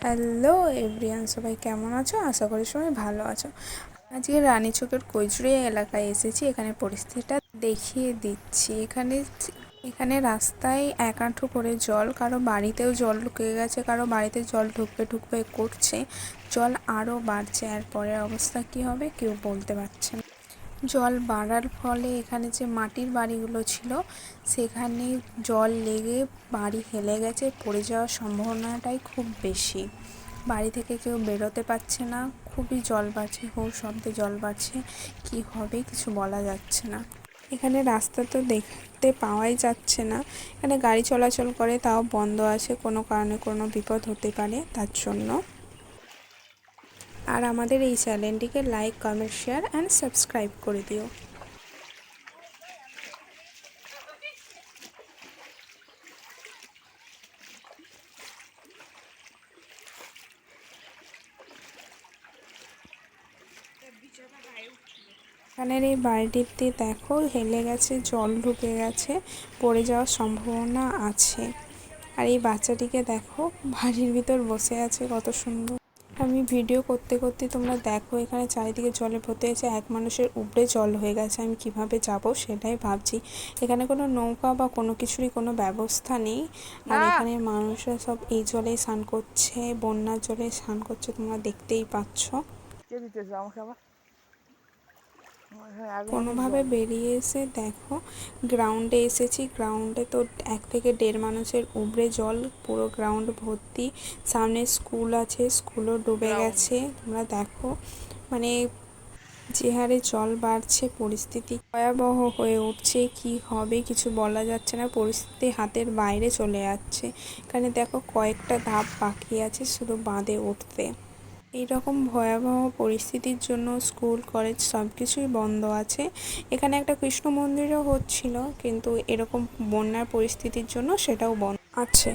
Hello everyone, সবাই কেমন আছো? আশা করি সবাই ভালো আছো। আজকে রানীচকের কৈচুরিয়া এলাকায় এসেছি। এখানে পরিস্থিতিটা দেখিয়ে দিচ্ছি। এখানে রাস্তায় এক হাঁটু করে জল, কারো বাড়িতেও জল ঢুকে গেছে, কারো বাড়িতে জল ঢুকবে ঢুকবে করছে। জল আরও বাড়ছে, আর পরের অবস্থা কি হবে কেউ বলতে পারছে না। জল বাড়ার ফলে এখানে যে মাটির বাড়িগুলো ছিল সেখানে জল লেগে বাড়ি হেলে গেছে, পড়ে যাওয়ার সম্ভাবনাটাই খুব বেশি। বাড়ি থেকে কেউ বেরোতে পারছে না, খুবই জল বাড়ছে, খুব শব্দে জল বাড়ছে, কি হবে কিছু বলা যাচ্ছে না। এখানে রাস্তা তো দেখতে পাওয়াই যাচ্ছে না, এখানে গাড়ি চলাচল করে তাও বন্ধ আছে, কোনো কারণে কোনো বিপদ হতে পারে তার জন্য। আর আমাদের এই চ্যানেলটিকে like, comment, share and subscribe করে দিও। এখানের এই বাড়িটিতে দেখো হেলে গেছে, জল ঢুকে গেছে, পড়ে যাওয়ার সম্ভাবনা আছে। আর এই বাচ্চাটিকে দেখো বাড়ির ভিতর বসে আছে, কত সুন্দর। আমি ভিডিও করতে করতে তোমরা দেখো এখানে চারিদিকে জলে ভর্তি হয়েছে, এক মানুষের উপরে জল হয়ে গেছে। আমি কিভাবে যাব সেটাই ভাবছি। এখানে কোনো নৌকা বা কোনো কিছুরই কোনো ব্যবস্থা নেই। আর এখানে মানুষরা সব এই জলে স্নান করছে, বন্যার জলে স্নান করছে, তোমরা দেখতেই পাচ্ছ। কোনোভাবে বেরিয়ে এসে দেখো গ্রাউন্ডে এসেছি। গ্রাউন্ডে তো 1 থেকে 1.5 মানুষের উপরে জল, পুরো গ্রাউন্ড ভর্তি। সামনে স্কুল আছে, স্কুলও ডুবে গেছে। তোমরা দেখো মানে যে হারে জল বাড়ছে, পরিস্থিতি ভয়াবহ হয়ে উঠছে। কি হবে কিছু বলা যাচ্ছে না, পরিস্থিতি হাতের বাইরে চলে যাচ্ছে। এখানে দেখো কয়েকটা ধাপ বাকি আছে শুধু বাঁধে উঠতে। এইরকম ভয়াবহ পরিস্থিতির জন্য স্কুল, কলেজ সব কিছুই বন্ধ আছে। এখানে একটা কৃষ্ণ মন্দিরও হচ্ছিল, কিন্তু এরকম বন্যার পরিস্থিতির জন্য সেটাও বন্ধ আছে।